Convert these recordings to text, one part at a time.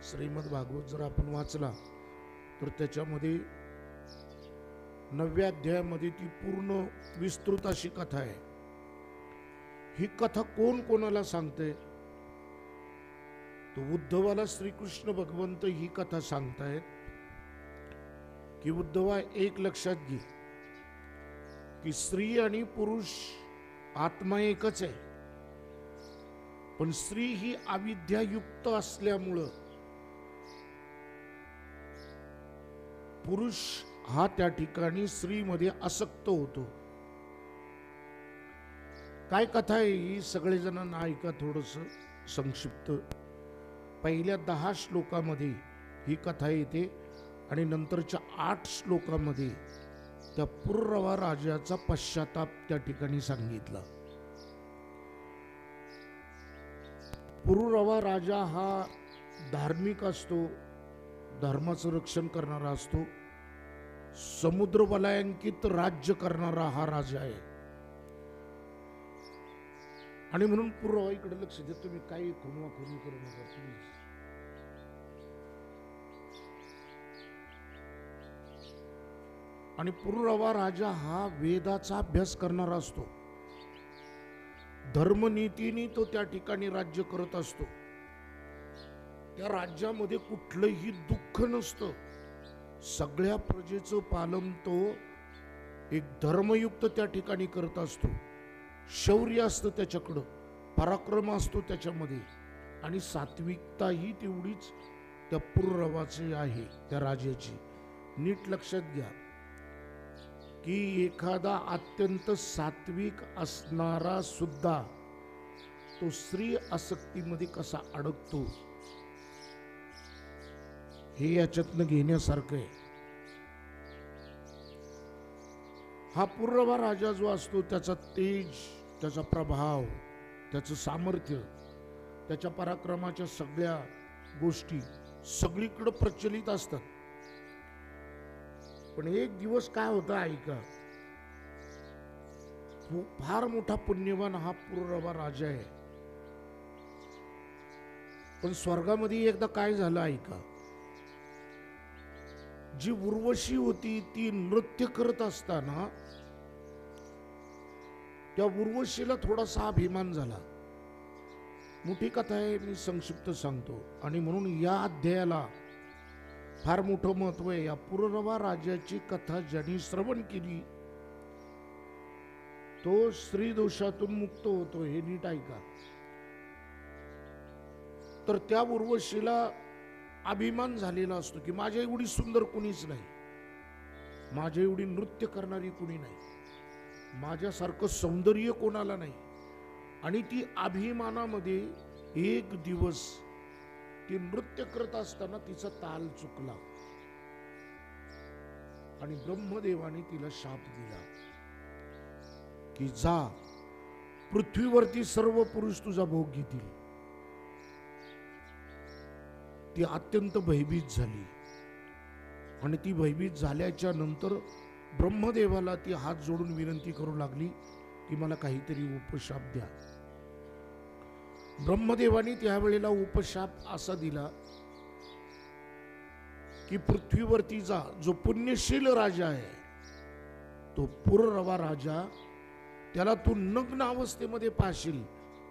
श्रीमद भागवत जर आपण वाचला तर त्याच्यामध्ये 9व्या अध्यायामध्ये ती पूर्ण विस्तृत अशी कथा आहे. ही कथा कोण कोणाला सांगते? तो उद्धवाला श्रीकृष्ण भगवंत ही कथा सांगतायत की उद्धवा, एक लक्षात घे की स्त्री आणि पुरुष आत्मा एकच आहे, पण स्त्री ही अविद्यायुक्त असल्यामुळं पुरुष हा त्या ठिकाणी स्त्रीमध्ये आसक्त होतो. काय कथा आहे ही? सगळेजण ऐका थोडस संक्षिप्त. पहिल्या 10 श्लोकामध्ये ही कथा येते आणि नंतरच्या 8 श्लोकामध्ये त्या पुररवा राजाचा पश्चाताप त्या ठिकाणी सांगितला. पुररवा राजा हा धार्मिक असतो, धर्माचं रक्षण करणारा असतो, समुद्र वलयांकित राज्य करणारा हा राजा आहे. आणि म्हणून पुररवा, इकडे लक्ष द्या तुम्ही, काही खुनवाखुनी करू नका प्लीज. आणि पुररवा राजा हा वेदाचा अभ्यास करणारा असतो, धर्मनीतीने तो त्या ठिकाणी राज्य करत असतो. त्या राज्यामध्ये कुठलंही दुःख नसतं, सगळ्या प्रजेचं पालन तो एक धर्मयुक्त त्या ठिकाणी करत असतो. शौर्य असतं त्याच्याकडं, पराक्रम असतो त्याच्यामध्ये, आणि सात्विकताही तेवढीच त्या पुररवाची आहे, त्या राजाची. नीट लक्षात घ्या की एखादा अत्यंत सात्विक असणारा सुद्धा तो स्त्री आसक्तीमध्ये कसा अडकतो हे याच्यातनं घेण्यासारखं आहे. हा पुररवा राजा जो असतो त्याचा तेज, त्याचा प्रभाव, त्याचं सामर्थ्य, त्याच्या पराक्रमाच्या सगळ्या गोष्टी सगळीकडे प्रचलित असतात. पण एक दिवस काय होतं ऐका, फार मोठा पुण्यवान हा पुररवा राजा आहे, पण स्वर्गामध्ये एकदा काय झालं ऐका. जी उर्वशी होती ती नृत्य करत असताना त्या उर्वशीला थोडासा अभिमान झाला. मोठी कथा आहे, मी संक्षिप्त सांगतो. आणि म्हणून या अध्यायाला फार मोठं महत्व आहे. या पुररवा राजाची कथा ज्यांनी श्रवण केली तो स्त्री दोषातून मुक्त होतो, हे नीट ऐका. तर त्या उर्वशीला अभिमान झालेला असतो की माझ्या एवढी सुंदर कुणीच नाही, माझ्या एवढी नृत्य करणारी कुणी नाही, माझ्यासारखं सौंदर्य कोणाला नाही. आणि ती अभिमानामध्ये एक दिवस ती नृत्य करत असताना तिचा ताल चुकला आणि ब्रह्मदेवाने तिला शाप दिला की जा, पृथ्वीवरती सर्व पुरुष तुझा भोग घेतील. ती अत्यंत भयभीत झाली आणि ती भयभीत झाल्याच्या नंतर ब्रह्मदेवाला ती हात जोडून विनंती करू लागली की मला काहीतरी उपशाप द्या. ब्रह्मदेवाने त्यावेळेला उपशाप असा दिला की पृथ्वीवरती जा, जो पुण्यशील राजा आहे तो पुररवा राजा, त्याला तू नग्न अवस्थेमध्ये पाहशील,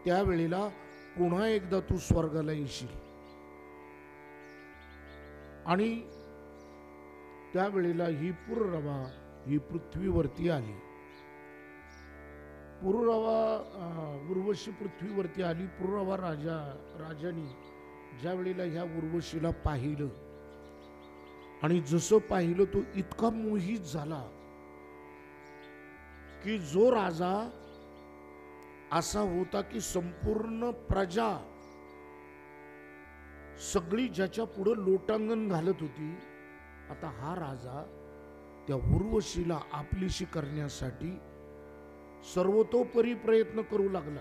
त्यावेळेला पुन्हा एकदा तू स्वर्गाला येशील. आणि त्यावेळेला ही पुररवा ही पृथ्वीवरती आली. उर्वशी पृथ्वीवरती आली. पुररवा राजाने ज्या वेळेला ह्या उर्वशीला पाहिलं आणि जसं पाहिलं तो इतका मोहित झाला की जो राजा असा होता की संपूर्ण प्रजा सगळी ज्याच्या पुढे लोटांगण घालत होती, आता हा राजा त्या उर्वशीला आपलीशी करण्यासाठी सर्वतोपरी प्रयत्न करू लागला.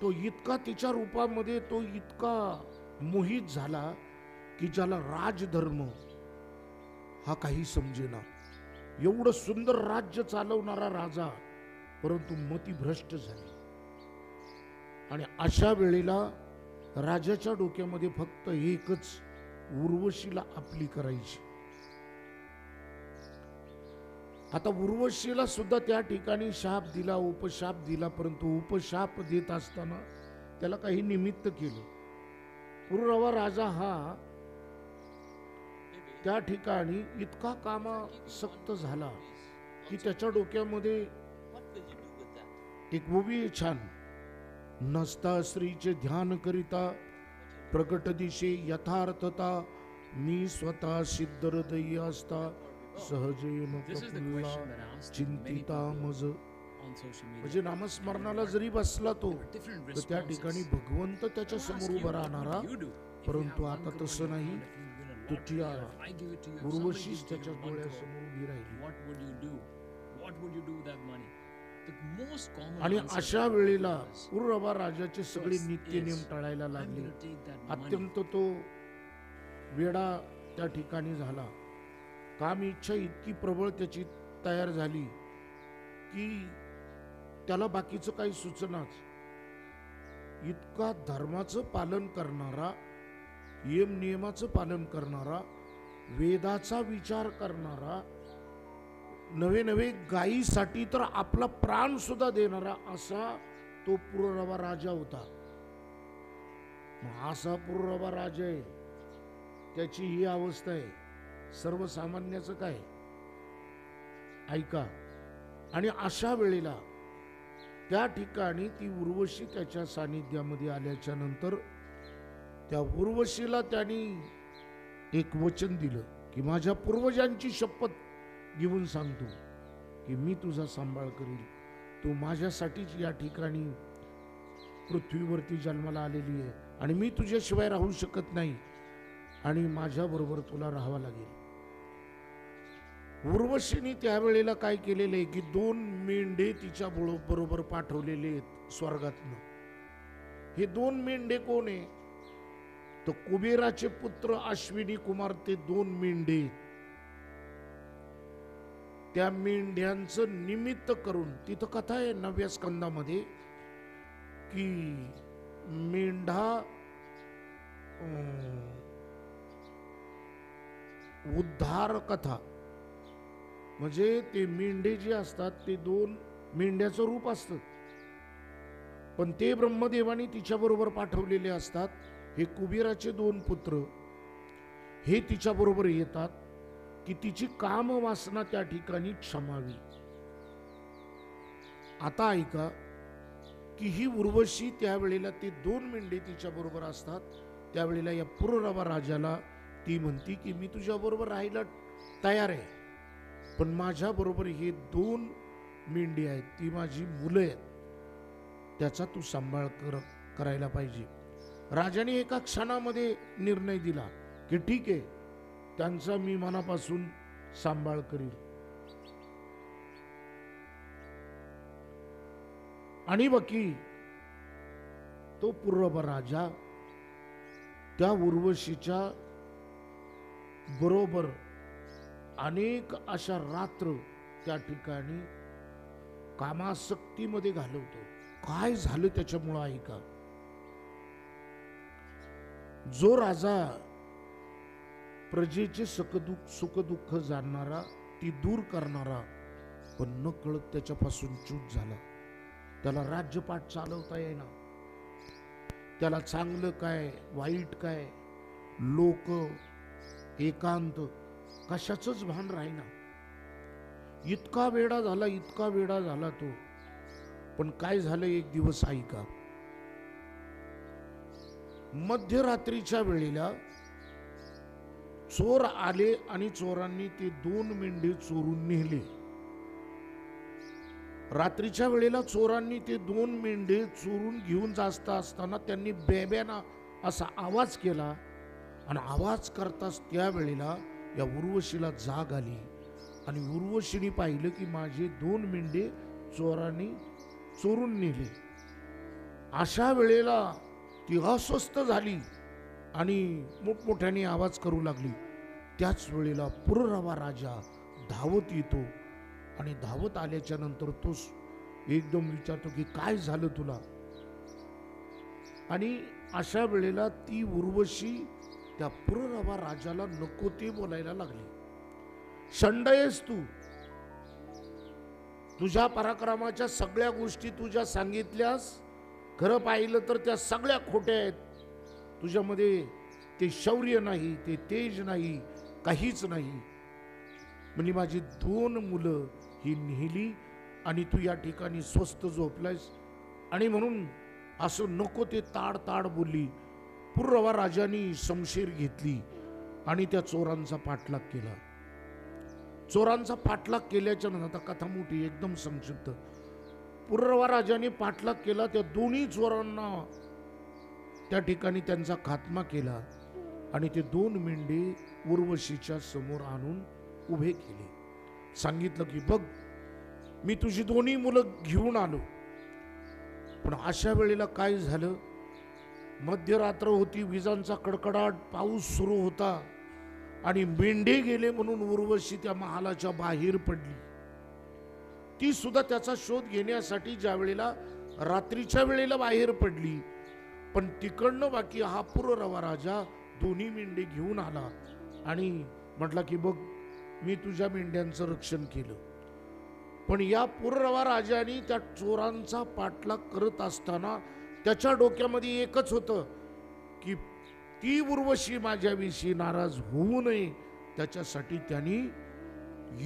तो इतका तिच्या रूपामध्ये तो इतका मोहित झाला की ज्याला राजधर्म हा काही समजेना. एवढं सुंदर राज्य चालवणारा राजा परंतु मतिभ्रष्ट झाली. आणि अशा वेळेला राजाच्या डोक्यामध्ये फक्त एकच, उर्वशीला आपली करायची. आता उर्वशीला सुद्धा त्या ठिकाणी शाप दिला, उपशाप दिला, परंतु उपशाप देत असताना त्याला काही निमित्त केलं. पुररवा राजा हा त्या ठिकाणी इतका कामासक्त झाला की त्याच्या डोक्यामध्ये एक उभी छान, नसता स्त्रीचे ध्यान करिता प्रकट दिशे यथार्थता, मी स्वतः सिद्ध हृदयी असता सहजेन कपुल्ला चिंतिता मज. म्हणजे नामस्मरणाला जरी बसला तो तर त्या ठिकाणी भगवंत त्याच्या समोर उभा राहणारा, परंतु आता तसं नाही. तुझ्या उर्वशीच त्याच्या डोळ्यासमोर उभी राहिली. आणि अशा वेळेला पुररवा राजाचे सगळे नित्य नियम टाळायला लागले. अत्यंत तो वेडा त्या ठिकाणी झाला. काम इच्छा इतकी प्रबळ त्याची तयार झाली की त्याला बाकीचं काही सुचनाच. इतका धर्माचं पालन करणारा, यम नियमाचं पालन करणारा, वेदाचा विचार करणारा, नवे नवे गायीसाठी तर आपला प्राण सुद्धा देणारा असा तो पुररवा राजा होता. असा पुररवा राजा आहे, त्याची ही अवस्था आहे. सर्वसामान्याचं काय ऐका. आणि अशा वेळेला त्या ठिकाणी ती उर्वशी त्याच्या सानिध्यामध्ये आल्याच्या नंतर त्या उर्वशीला त्यांनी एक वचन दिलं की माझ्या पूर्वजांची शपथ घेऊन सांगतो की मी तुझा सांभाळ करील. तू माझ्यासाठीच या ठिकाणी पृथ्वीवरती जन्माला आलेली आहे आणि मी तुझ्याशिवाय राहू शकत नाही आणि माझ्या बरोबर तुला राहावं लागेल. उर्वशीने त्यावेळेला काय केलेले आहे की 2 मेंढे तिच्या बरोबर पाठवलेले आहेत स्वर्गातनं. हे 2 मेंढे कोण आहे तर कुबेराचे पुत्र अश्विनी कुमार ते 2 मेंढे. त्या मेंढ्यांचं निमित्त करून तिथं कथा आहे 9व्या स्कंदामध्ये की मेंढा उद्धार कथा. म्हणजे ते मेंढे जे असतात ते 2 मेंढ्याचं रूप असतं, पण ते ब्रह्मदेवानी तिच्या बरोबर पाठवलेले असतात. हे कुबेराचे 2 पुत्र हे तिच्या बरोबर येतात की तिची काम वासना त्या ठिकाणी क्षमावी. आता ऐका की ही उर्वशी त्यावेळेला ते 2 मेंढे तिच्या बरोबर असतात. त्यावेळेला या पुररवा राजाला ती म्हणती की मी तुझ्या बरोबर राहायला तयार आहे, पण माझ्या बरोबर हे 2 मेंढे आहेत, ती माझी मुलं आहेत, त्याचा तू सांभाळ करायला पाहिजे. राजाने एका क्षणामध्ये निर्णय दिला की ठीक आहे, त्यांचा मी मनापासून सांभाळ करील. आणि बाकी तो पुररवा राजा त्या उर्वशीच्या बरोबर अनेक अशा रात्र त्या ठिकाणी कामासक्तीमध्ये घालवतो. काय झालं त्याच्यामुळं ऐका. जो राजा प्रजेचे सुखदुःख जाणणारा, ती दूर करणारा, पण न कळत त्याच्यापासून चूक झाला. त्याला राज्यपाठ चालवता येईना. त्याला चांगलं काय वाईट काय, लोक, एकांत, कशाचंच भान राहीना. इतका वेडा झाला तो. पण काय झालं एक दिवस ऐका. मध्यरात्रीच्या वेळेला चोर आले आणि चोरांनी ते 2 मेंढे चोरून नेले. रात्रीच्या वेळेला चोरांनी ते 2 मेंढे चोरून घेऊन जात असताना त्यांनी बेब्याना असा आवाज केला आणि आवाज करताच त्यावेळेला या उर्वशीला जाग आली आणि उर्वशीने पाहिलं की माझे 2 मेंढे चोरांनी चोरून नेले. अशा वेळेला ती अस्वस्थ झाली आणि मोठमोठ्याने आवाज करू लागली. त्याच वेळेला पुररवा राजा धावत येतो आणि धावत आल्याच्या नंतर तो एकदम विचारतो की काय झालं तुला. आणि अशा वेळेला ती उर्वशी त्या पुररवा राजाला नको ते बोलायला लागली. शंड आहेस तू, तुझ्या पराक्रमाच्या सगळ्या गोष्टी तुझ्या सांगितल्यास खरं पाहिलं तर त्या सगळ्या खोट्या आहेत. तुझ्यामध्ये ते शौर्य नाही, ते तेज नाही, काहीच नाही. म्हणजे माझी 2 मुलं ही नेली आणि तू या ठिकाणी स्वस्त झोपलायस. आणि म्हणून असं नको ते ताड ताड बोलली. पुररवा राजाने शमशीर घेतली आणि त्या चोरांचा पाठलाग केला. चोरांचा पाठलाग केल्याच्या नंतर, कथा मोठी एकदम संक्षिप्त. पुररवा राजाने पाठलाग केला, त्या दोन्ही चोरांना त्या ठिकाणी त्यांचा खात्मा केला आणि ते 2 मेंढे उर्वशीच्या समोर आणून उभे केले. सांगितलं की बघ, मी तुझी 2 मुलं घेऊन आलो. पण अशा वेळेला काय झालं, मध्यरात्र होती, विजांचा कडकडाट, पाऊस सुरू होता आणि मेंढे गेले म्हणून उर्वशी त्या महालाच्या बाहेर पडली. ती सुद्धा त्याचा शोध घेण्यासाठी ज्या वेळेला रात्रीच्या वेळेला बाहेर पडली, पण तिकडनं बाकी हा पुररवा राजा 2 मेंढे घेऊन आला आणि म्हटला की बघ, मी तुझ्या मेंढ्यांचं रक्षण केलं. पण या पुररवा राजाने त्या चोरांचा पाठलाग करत असताना त्याच्या डोक्यामध्ये एकच होतं की ती उर्वशी माझ्याविषयी नाराज होऊ नये. त्याच्यासाठी त्यांनी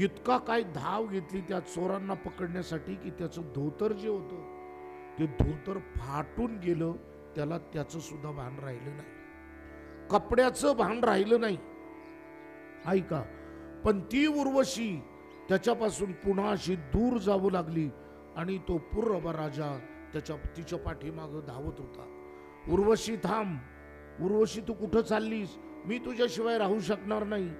इतका काय धाव घेतली त्या चोरांना पकडण्यासाठी की त्याचं धोतर जे होतं ते धोतर फाटून गेलं. त्याला त्याचं सुद्धा भान राहिलं नाही, कपड्याचं भान राहिलं नाही. ऐका, पण ती उर्वशी त्याच्यापासून पुन्हा अशी दूर जाऊ लागली आणि तो पुररवा राजा तिच्या पाठीमागं धावत होता. उर्वशी थांब, उर्वशी तू कुठं चाललीस, मी तुझ्याशिवाय राहू शकणार नाही.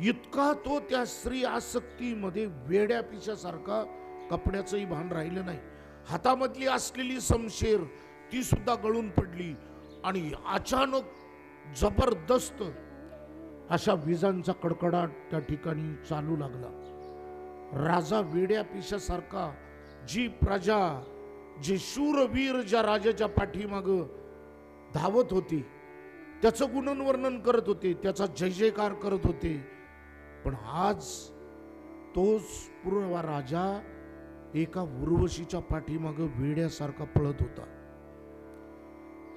इतका तो त्या स्त्री आसक्तीमध्ये वेड्या पिशासारखा, कपड्याचंही भान राहिलं नाही. हातामधली असलेली शमशेर ती सुद्धा गळून पडली आणि अचानक जबरदस्त अशा विजांचा कडकडाट त्या ठिकाणी चालू लागला. राजा वेड्या पिशासारखा, जी प्रजा, जे शूरवीर ज्या राजाच्या पाठीमाग धावत होते त्याचं गुणवर्णन करत होते, त्याचा जय जयकार करत होते. पण आज तोच पुररवा राजा एका उर्वशीच्या पाठीमाग वेड्यासारखा पळत होता.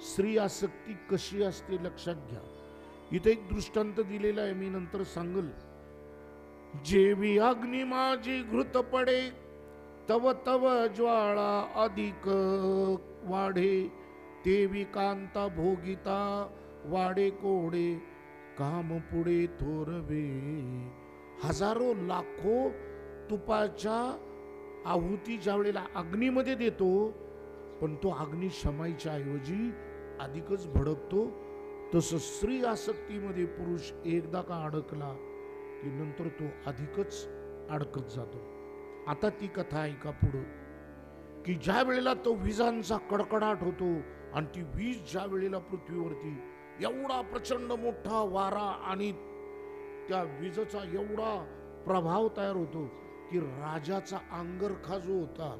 स्त्री आसक्ती कशी असते लक्षात घ्या. इथे एक दृष्टांत दिलेला आहे, मी नंतर सांगल. जेवी अग्नी माझी घृत पडे, तव तव ज्वाळा अधिक वाढे, तेवी कांता भोगिता वाडे कोडे, काम पुढे थोरवे. हजारो लाखो तुपाच्या आहुती ज्या वेळेला अग्नीमध्ये देतो, पण तो अग्नी शमायच्या ऐवजी अधिकच भडकतो. तसं स्त्री आसक्तीमध्ये पुरुष एकदा का अडकला की नंतर तो अधिकच अडकत जातो. आता ती कथा ऐका पुढं, की ज्या वेळेला तो विजांचा कडकडाट होतो आणि ती वीज ज्या वेळेला पृथ्वीवरती, एवढा प्रचंड मोठा वारा आणि त्या विजेचा एवढा प्रभाव तयार होतो की राजाचा अंगरखा जो होता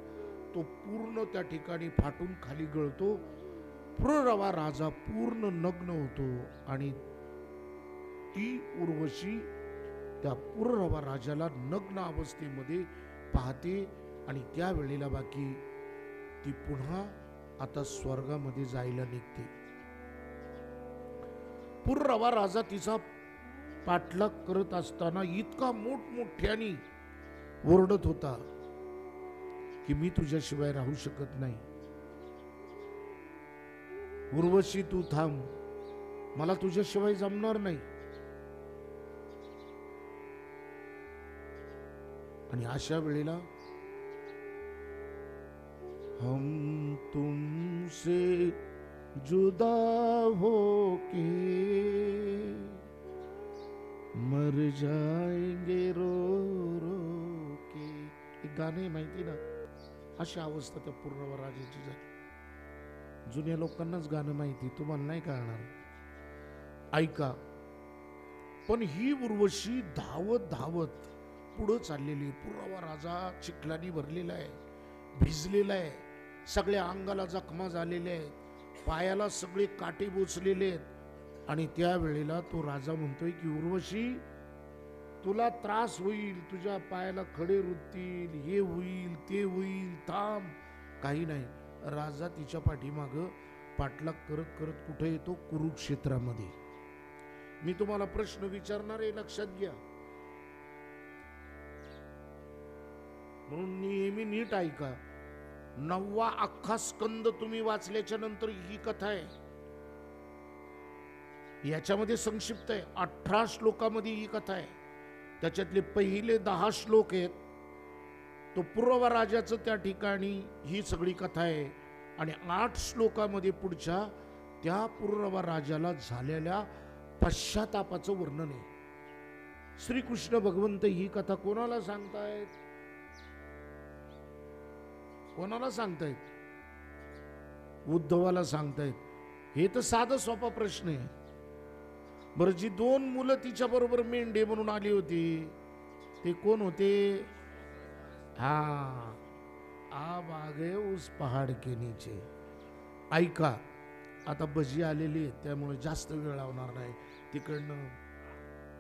तो पूर्ण त्या ठिकाणी फाटून खाली गळतो. पुररवा राजा पूर्ण नग्न होतो आणि ती उर्वशी त्या पुररवा राजाला नग्न अवस्थेमध्ये पाहते आणि त्या वेळेला बाकी ती पुन्हा आता स्वर्गामध्ये जायला निघते. पुररवा राजा तिचा पाठलाग करत असताना इतका मोठमोठ्याने ओरडत होता की मी तुझ्याशिवाय राहू शकत नाही. उर्वशी तू थांब, मला तुझ्याशिवाय जमणार नाही. आणि अशा वेळेला हम तुमसे जुदा होके मर जाएंगे रो रो के. एक गाणे माहिती ना, अशी अवस्था त्या पुररवा राजाची झाली. जुन्या लोकांनाच गाणं माहिती, तुम्हाला नाही कळणार. ऐका, पण ही उर्वशी धावत धावत पुढे चाललेली. पुररवा राजा चिखलानी भरलेला आहे, भिजलेला आहे, सगळ्या अंगाला जखमा झालेल्या आहेत, पायाला सगळे काटे बोचलेले आहेत आणि त्यावेळेला तो राजा म्हणतोय की उर्वशी, तुला त्रास होईल, तुझ्या पायाला खडे रुततील, हे होईल ते होईल, थांब. काही नाही. राजा तिच्या पाठीमाग पाठलाग करत करत कुठे येतो? कुरुक्षेत्रामध्ये. मी तुम्हाला प्रश्न विचारणार आहे, लक्षात घ्या. म्हणून नेहमी नीट ऐका. 9वा अख्खा स्कंद तुम्ही वाचल्याच्या नंतर ही कथा आहे. याच्यामध्ये संक्षिप्त आहे. 18 श्लोकामध्ये ही कथा आहे. त्याच्यातले पहिले 10 श्लोक आहेत तो पूर्व राजाचं त्या ठिकाणी ही सगळी कथा आहे आणि 8 श्लोकामध्ये पुढच्या त्या पूर्व राजाला झालेल्या पश्चातापाचं वर्णन आहे. श्रीकृष्ण भगवंत ही कथा कोणाला सांगतायत? कोणाला सांगतायत? उद्धवाला सांगतायत. हे तर साधं सोपा प्रश्न आहे. बरं, जी 2 मुलं तिच्या बरोबर मेंढे म्हणून आली होती ते कोण होते? आप आ गए उस पहाड़ के नीचे. ऐका, आता भजी आलेली आहे त्यामुळे जास्त वेळ लावणार नाही तिकडनं.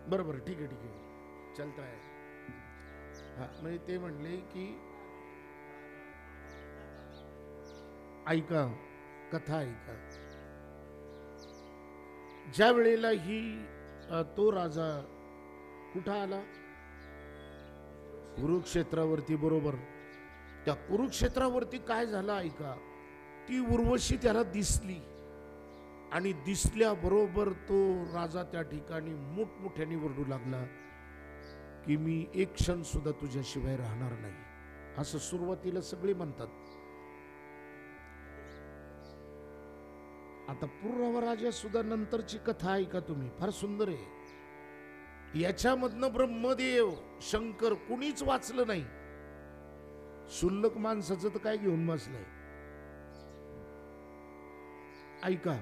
बरोबर, ठीक आहे ठीक आहे, चलता आहे. म्हणजे ते म्हणले की ऐका, कथा ऐका. ज्या वेळेला ही तो राजा कुठं आला? कुरुक्षेत्रावरती. बरोबर. त्या कुरुक्षेत्रावरती काय झालं ऐका. ती उर्वशी त्याला दिसली आणि दिसल्याबरोबर तो राजा त्या ठिकाणी मोठमोठ्याने ओरडू लागला की मी एक क्षण सुद्धा तुझ्याशिवाय राहणार नाही. असं सुरुवातीला सगळे म्हणतात. आता पूर्व राजा सुद्धा नंतरची कथा ऐका तुम्ही, फार सुंदर आहे. याच्यामधनं ब्रह्मदेव शंकर कुणीच वाचलं नाही. शुल्लक माणसाचं तर काय घेऊन बसलंय. ऐका.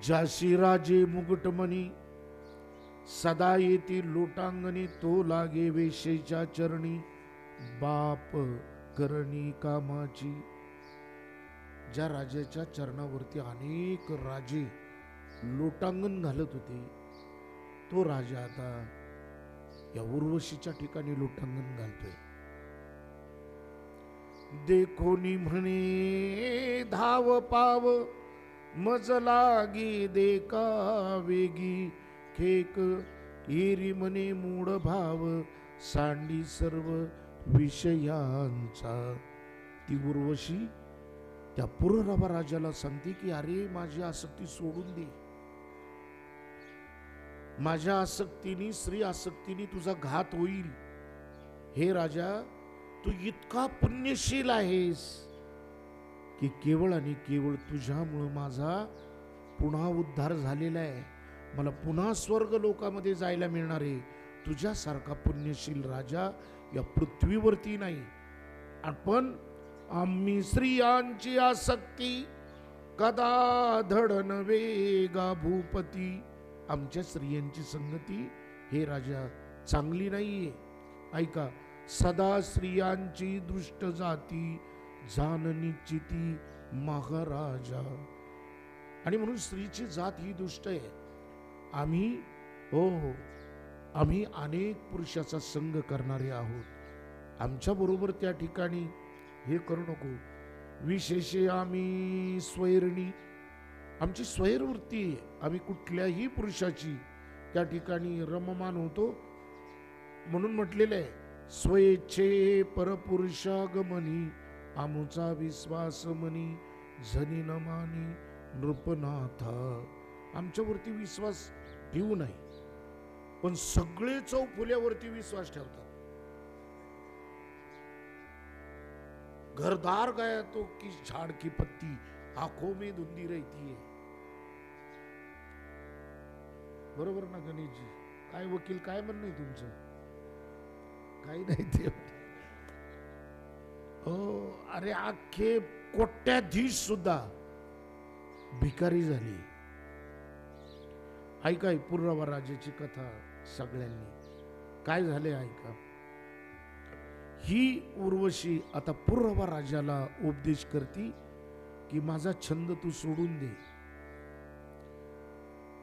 जाशी राजे मुकुटमणी सदा येती लोटांगणी, तो लागे वेशेच्या चरणी बाप करणी कामाची. ज्या राजाच्या चरणावरती अनेक राजे लोटांगण घालत होते तो राजा आता या उर्वशीच्या ठिकाणी लोटांगण घालतोय. देखोनी म्हणे धाव पाव मज लागी देखा वेगी, खेक एरी म्हणे मूढ भाव सांडी सर्व विषयांचा. ती उर्वशी त्या पुररवा राजाला सांगते की अरे माझी आसक्ती सोडून दे. माझ्या आसक्तीने, स्त्री आसक्तीने तुझा घात होईल. हे राजा, तू इतका पुण्यशील आहेस की केवळ आणि केवळ तुझ्यामुळं माझा पुन्हा उद्धार झालेला आहे. मला पुन्हा स्वर्ग लोकामध्ये जायला मिळणार आहे. तुझ्यासारखा पुण्यशील राजा या पृथ्वीवरती नाही. आपण आम्ही स्त्रियांची आसक्ती कदा धडन वेगा भूपती. आमच्या स्त्रियांची संगती हे राजा चांगली नाहीये. ऐका. सदा स्त्रियांची दृष्ट जाती जाण निश्चिती महाराजा. आणि म्हणून स्त्रीची जात ही दुष्ट आहे. आम्ही अनेक पुरुषाचा संग करणारे आहोत. आमच्या बरोबर त्या ठिकाणी हे करू नको. विशेषे आम्ही स्वैरणी, आमची स्वैरवृत्ती आहे. आम्ही कुठल्याही पुरुषाची त्या ठिकाणी रममान होतो. म्हणून म्हटलेलं आहे स्वेच्छे परपुरुषागमनी आमुचा विश्वास मनी जनी न मानी नृपनाथा. आमच्यावरती विश्वास ठेवू नाही, पण सगळे चौफुल्यावरती विश्वास ठेवतात. घरदार गया तो किस झाड़ की पत्ती आंखों में धुंधी रहती है. बरोबर ना गणेशजी? काय वकील, काय म्हणणं आहे तुमचं? काही नाही ते. हो, अरे अख्खे कोट्याधीश सुद्धा भिकारी झाली. ऐका पूर्व राजाची कथा सगळ्यांनी. काय झाले ऐका. ही उर्वशी आता पूर्व राजाला उपदेश करती की माझा छंद तू सोडून दे.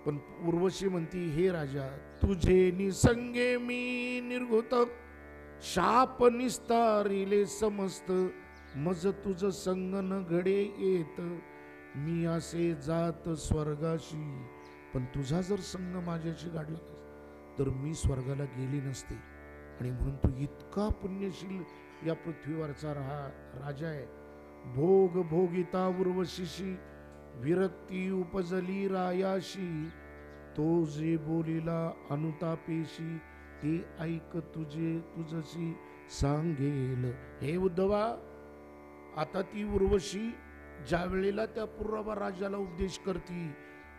पण उर्वशी म्हणती, हे राजा, तुझे निसंगे मी निर्घृत, शाप निस्तारिले समस्त, मज तुझ संग न घडे येत, मी असे जात स्वर्गाशी. पण तुझा जर संग माझ्याशी गाडला तर मी स्वर्गाला गेली नसते. आणि म्हणून तू इतका पुण्यशील या पृथ्वीवरचा राजा आहे. भोग भोगिता उर्वशीशी, विरक्ती उपजली रायाशी, तो जे बोलिला अनुतापेशी, ते ऐक तुझे तुझशी सांगेल. हे उद्धवा, आता ती उर्वशी ज्या वेळेला त्या पूर्व राजाला उपदेश करती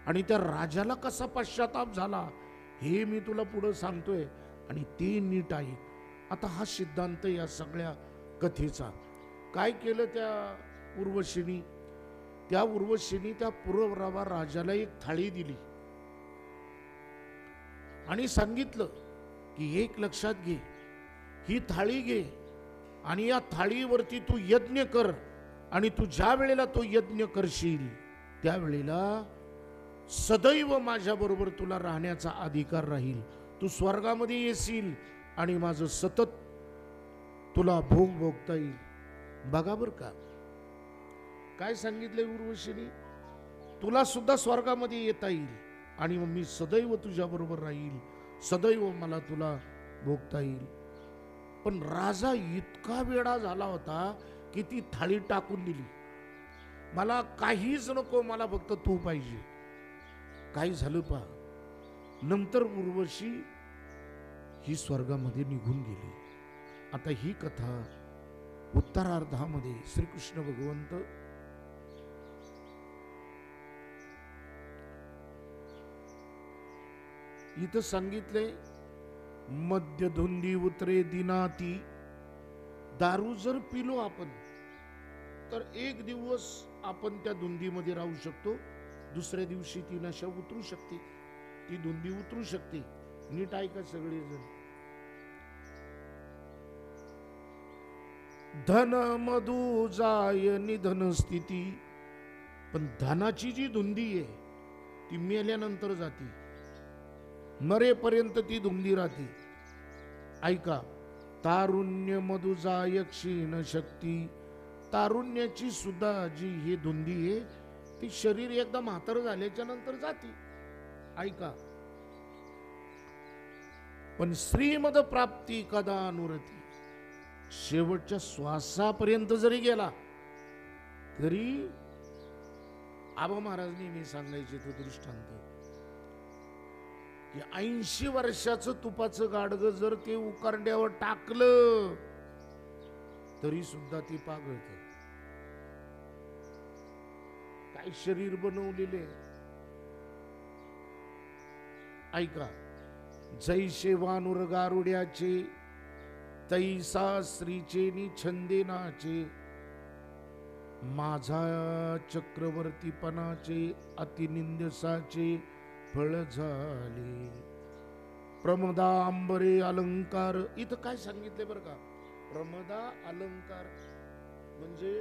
आणि त्या राजाला कसा पश्चाताप झाला हे मी तुला पुढे सांगतोय, आणि ते नीट ऐक. आता हा सिद्धांत या सगळ्या कथेचा. काय केलं त्या उर्वशीनी? त्या उर्वशीनी त्या पूर्व राजाला एक थाळी दिली आणि सांगितलं की एक लक्षात घे, ही थाळी घे आणि या थाळीवरती तू यज्ञ कर, आणि तू ज्या वेळेला तो यज्ञ करशील त्यावेळेला सदैव माझ्या बरोबर तुला राहण्याचा अधिकार राहील. तू स्वर्गामध्ये येशील आणि माझं सतत तुला भोग भोगता येईल. बघा बर का काय सांगितलंय उर्वशीने, तुला सुद्धा स्वर्गामध्ये येता येईल आणि मी सदैव तुझ्या बरोबर राहील, सदैव मला तुला भोगता येईल. पण राजा इतका वेडा झाला होता की ती थाळी टाकून दिली. मला काहीच नको, मला फक्त तू पाहिजे. काय झालं पहा, नंतर उर्वशी ही स्वर्गामध्ये निघून गेली. आता ही कथा उत्तरार्धामध्ये श्रीकृष्ण भगवंत इथं सांगितले, मध्य धुंदी उतरे दिनाती. दारू जर पिलो आपण तर एक दिवस आपण त्या धुंदीमध्ये राहू शकतो, दुसऱ्या दिवशी ती नशा उतरू शकते, ती धुंदी उतरू शकते. नीट ऐका सगळेजण. धन मधु जाय निधन स्थिती. पण धनाची जी धुंदी आहे ती मेल्यानंतर जाती, मरेपर्यंत ती धुंदी राहते. ऐका, तारुण्य मधु जाय क्षीण शक्ती. तारुण्याची सुद्धा जी ही धुंदी आहे ती शरीर एकदा म्हातार झाल्याच्या नंतर जाते. ऐका, पण श्रीमद प्राप्ती कदा अनुरती. शेवटच्या श्वासापर्यंत जरी गेला तरी आबा महाराजनी मी सांगायचे तो दृष्टांत की 80 वर्षाचं तुपाचं गाडग जर ते उकारड्यावर टाकलं तरी सुद्धा ती पागळत. काय शरीर बनवलेले. ऐका, जैसे वानुर गारुड्याचे, तैसा श्रीचे नि छंदेनाचे, माझा चक्रवर्तीपणाचे अतिनिंदसाचे फळ झाले. प्रमदा अंबरे अलंकार. इथं काय सांगितले बरं का, प्रमदा अलंकार म्हणजे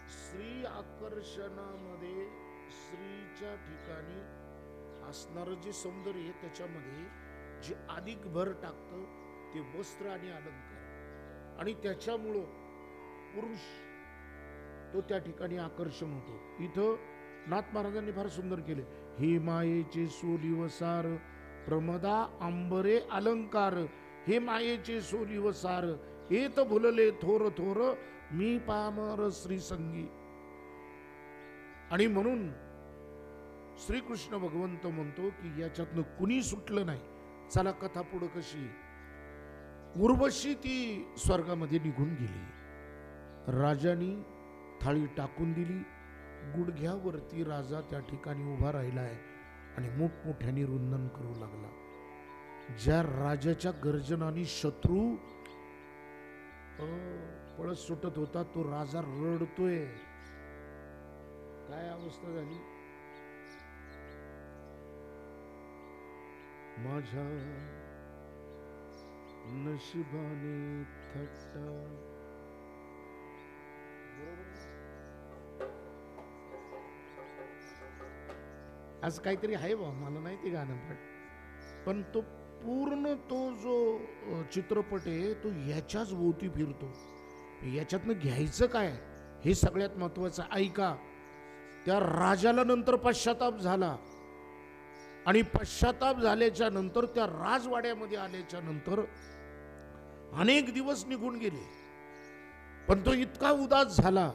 स्त्री आकर्षणामध्ये स्त्रीच्या ठिकाणी असणार जे सौंदर्य आहे त्याच्यामध्ये जे अधिक भर टाकतं ते वस्त्र आणि अलंकार, आणि त्याच्यामुळं पुरुष तो त्या ठिकाणी आकर्षण होतो. इथं नाथ महाराजांनी फार सुंदर केले. हे मायेचे सोलिवसार प्रमदा अंबरे अलंकार. हे मायेचे सोलिवसार येत भुलले थोर थोर मी पामर श्रीसंगी. आणि म्हणून श्रीकृष्ण भगवंत म्हणतो की याच्यातनं कुणी सुटलं नाही. चला कथा पुढे कशी. उर्वशी ती स्वर्गामध्ये निघून गेली. राजानी थाळी टाकून दिली. गुडघ्यावरती राजा त्या ठिकाणी उभा राहिलाय आणि मोठमोठ्याने रुंदन करू लागला. ज्या राजाच्या गर्जनाने शत्रू पळत सुटत होता तो राजा रडतोय. काय अवस्था झाली. माझ्या नशिबाने थट्टा. असं काहीतरी आहे बा, मला नाही ते गाणं पण तो पूर्ण तो जो चित्रपट आहे तो याच्याच भोवती फिरतो. याच्यातनं घ्यायचं काय हे सगळ्यात महत्वाचं. ऐका, त्या राजाला नंतर पश्चाताप झाला आणि पश्चाताप झाल्याच्या नंतर त्या राजवाड्यामध्ये आल्याच्या नंतर अनेक दिवस निघून गेले, पण तो इतका उदास झाला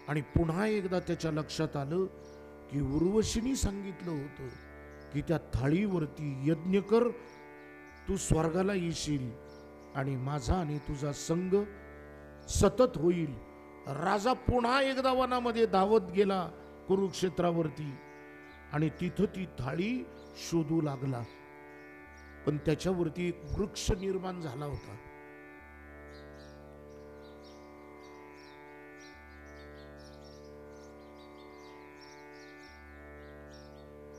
आणि पुन्हा एकदा त्याच्या लक्षात आलं की उर्वशीने सांगितलं होतं की त्या थाळीवरती यज्ञ कर, तू स्वर्गाला येशील आणि माझा आणि तुझा संग सतत होईल. राजा पुन्हा एकदा वनामध्ये धावत गेला कुरुक्षेत्रावरती आणि तिथं ती थाळी शोधू लागला, पण त्याच्यावरती एक वृक्ष निर्माण झाला होता.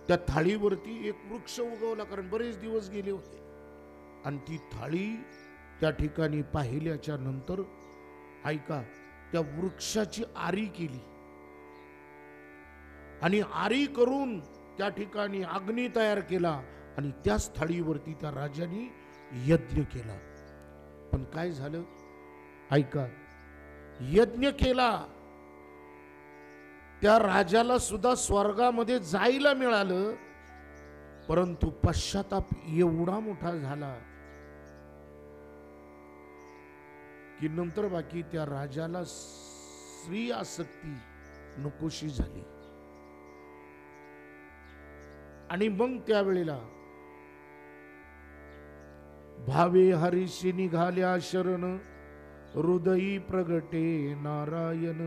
त्या थाळीवरती एक वृक्ष उगवला, कारण बरेच दिवस गेले होते. आणि ती थाळी त्या ठिकाणी पाहिल्याच्या नंतर ऐका, त्या वृक्षाची आरी केली आणि आरी करून त्या ठिकाणी अग्नी तयार केला आणि त्याच थाळीवरती त्या राजाने यज्ञ केला. पण काय झालं ऐका, यज्ञ केला, त्या राजाला सुद्धा स्वर्गामध्ये जायला मिळालं, परंतु पश्चाताप एवढा मोठा झाला की नंतर बाकी त्या राजाला स्त्री आसक्ती नकोशी झाली. आणि मग त्यावेळेला भावे हरीशी निघाल्या शरण, हृदयी प्रगटे नारायण,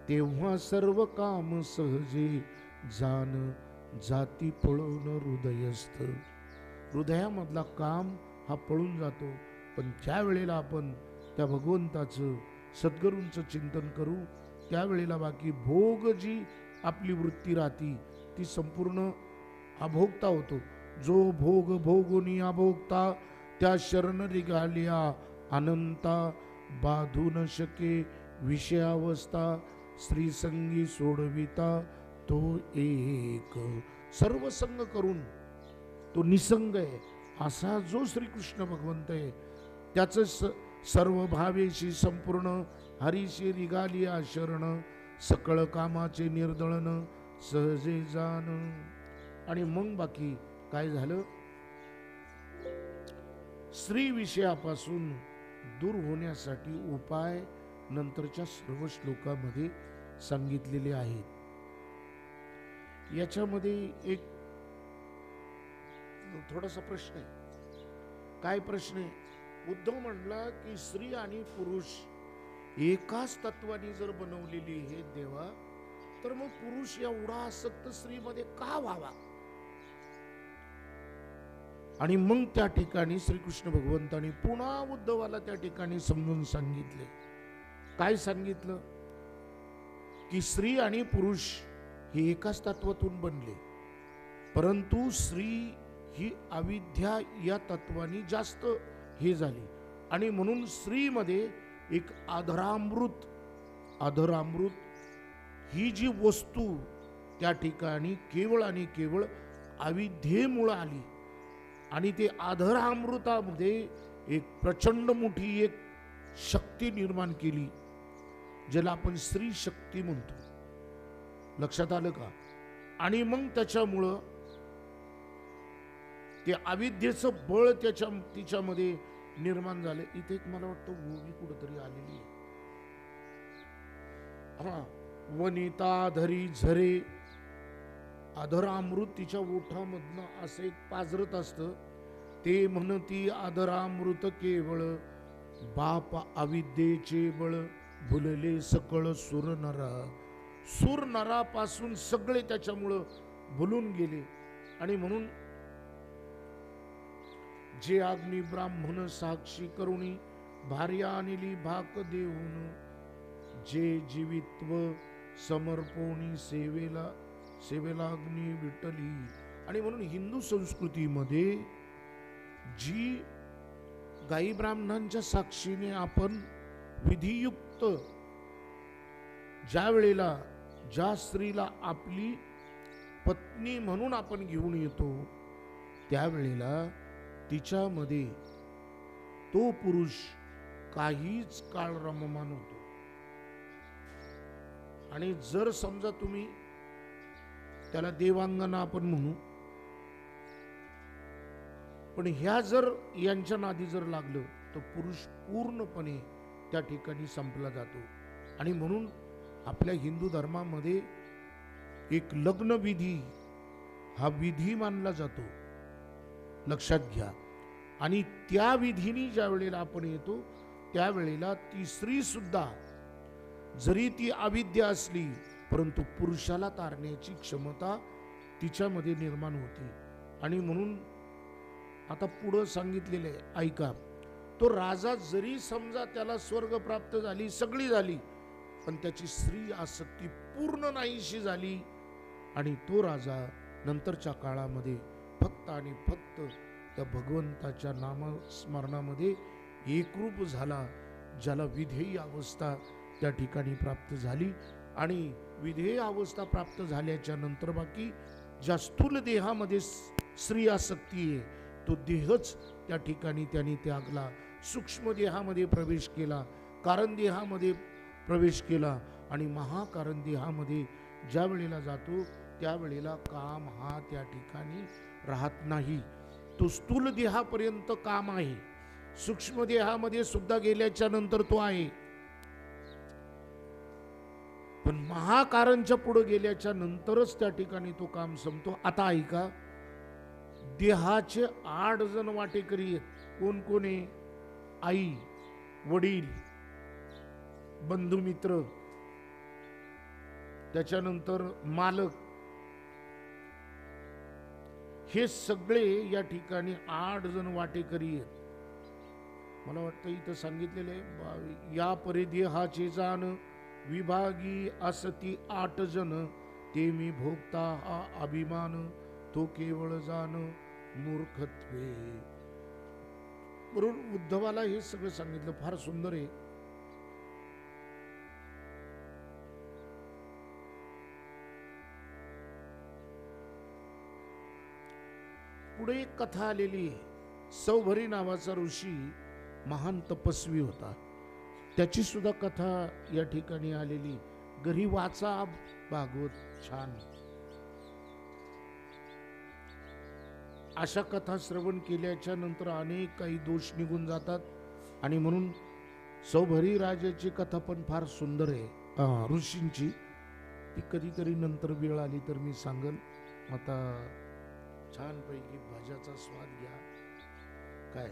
तेव्हा सर्व काम सहजे जाण, जाती पळून हृदयस्थ. हृदयामधला काम हा पळून जातो, पण ज्या वेळेला आपण त्या भगवंताचं सद्गुरूंचं चिंतन करू त्यावेळेला बाकी भोग जी आपली वृत्ती राहती ती संपूर्ण अभोगता होतो. जो भोग भोगुनी अभोगता, त्या शरण निघाल्या अनंता, बाधू न शके विषयावस्था, स्त्रीसंगी सोडविता तो एक. सर्व संग करून तो निसंग आहे असा जो श्रीकृष्ण भगवंत आहे, त्याच सर्व भावेशी संपूर्ण हरीशी निघालिया शरण, सकळ कामाचे निर्दळन सहजे जाण. आणि मग बाकी काय झालं, स्त्री विषयापासून दूर होण्यासाठी उपाय नंतरच्या सर्व श्लोकामध्ये सांगितलेले आहेत. याच्यामध्ये एक थोडासा प्रश्न आहे. काय प्रश्न आहे? उद्धव म्हणला की स्त्री आणि पुरुष एकाच तत्वाने जर बनवलेली हे देवा, तर मग पुरुष एवढा आसक्त स्त्रीमध्ये का व्हावा? आणि मग त्या ठिकाणी श्रीकृष्ण भगवंतांनी पुन्हा उद्धवाला त्या ठिकाणी समजून सांगितले. काय सांगितलं? की स्त्री आणि पुरुष हे एकाच तत्वातून बनले, परंतु स्त्री ही अविद्या या तत्वाने जास्त हे झाली आणि म्हणून स्त्रीमध्ये एक अधरामृत ही जी वस्तू त्या ठिकाणी केवळ आणि केवळ अविद्येमुळे आली आणि ते अधरामृतामध्ये एक प्रचंड मोठी एक शक्ती निर्माण केली, ज्याला आपण स्त्री शक्ती म्हणतो. लक्षात आलं का? आणि मग त्याच्यामुळं ते अविद्येचं बळ तिच्यामध्ये निर्माण झालं. इथे एक मला वाटतं ओवी कुठंतरी आलेली आहे. हा, वनिता धरी झरे, अधरामृत तिच्या ओठामधनं असं एक पाजरत असतं. ते म्हणती अधरामृत केवळ, बाप अविद्येचे बळ, भुलले सकळ सुर नरा. सुर नरापासून सगळे त्याच्यामुळं भुलून गेले. आणि म्हणून जे अग्नी ब्राह्मण साक्षी करुणी, भार्या आणली भाक देऊन, जे जीवित्व समर्पणी सेवेला अग्नी विटली. आणि म्हणून हिंदू संस्कृतीमध्ये जी गाई ब्राह्मणांच्या साक्षीने आपण विधियुक्त ज्या वेळेला ज्या स्त्रीला आपली पत्नी म्हणून आपण घेऊन येतो त्यावेळेला तिच्यामध्ये तो पुरुष काहीच काळ रममान होतो. आणि जर समजा तुम्ही त्याला देवांगना आपण म्हणू, पण ह्या जर यांच्या नादी जर लागलं तर पुरुष पूर्णपणे त्या ठिकाणी संपला जातो. आणि म्हणून आपल्या हिंदू धर्मामध्ये एक लग्न विधी हा विधी मानला जातो, लक्षात घ्या. आणि त्या विधीनी ज्या वेळेला आपण येतो त्यावेळेला ती स्त्री सुद्धा जरी ती अविद्या असली परंतु पुरुषाला तारण्याची क्षमता तिच्यामध्ये निर्माण होती. आणि म्हणून आता पुढं सांगितलेलं आहे, ऐका. तो राजा जरी समजा त्याला स्वर्ग प्राप्त झाली, सगळी झाली, पण त्याची स्त्री आसक्ती पूर्ण नाहीशी झाली आणि तो राजा नंतरच्या काळामध्ये फक्त आणि फक्त त्या भगवंताच्या नामस्मरणामध्ये एकरूप झाला, ज्याला विधेयी अवस्था त्या ठिकाणी प्राप्त झाली. आणि विधेय अवस्था प्राप्त झाल्याच्या नंतर बाकी ज्या स्थूल देहामध्ये स्त्री आसक्ती आहे तो देहच त्या ठिकाणी त्याने त्यागला, सूक्ष्म देहामध्ये प्रवेश केला, कारण देहामध्ये प्रवेश केला. आणि महाकारण देहामध्ये ज्या वेळेला जातो त्यावेळेला काम हा त्या ठिकाणी राहत नाही. तो स्थूल देहापर्यंत काम आहे, सूक्ष्म देहामध्ये सुद्धा गेल्याच्या नंतर तो आहे, पण महाकारणच्या पुढे गेल्याच्या नंतरच त्या ठिकाणी तो काम संपतो. आता ऐका, देहाचे 8 जण वाटेकरी आहेत. कोण कोण आहे? आई, वडील, बंधू मित्र, त्याच्यानंतर मालक, हे सगळे या ठिकाणी 8 जण वाटेकरी आहेत. मला वाटतं इथं सांगितलेले या परिदेहाचे जाण विभागी असती 8 जण, ते मी भोगता हा अभिमान, तो केवळ जाण मूर्खत्वे. म्हणून उद्धवाला हे सगळं सांगितलं. फार सुंदर आहे. पुढे एक कथा आलेली आहे. सौभरी नावाचा ऋषी महान तपस्वी होता, त्याची सुद्धा कथा या ठिकाणी आलेली. घरी वाचा भागवत, छान. अशा कथा श्रवण केल्याच्या नंतर अनेक काही दोष निघून जातात. आणि म्हणून सौभरी राजाची कथा पण फार सुंदर आहे ऋषींची. ती कधीतरी नंतर वेळ आली तर मी सांगल. आता छानपैकी भाज्याचा स्वाद घ्या. काय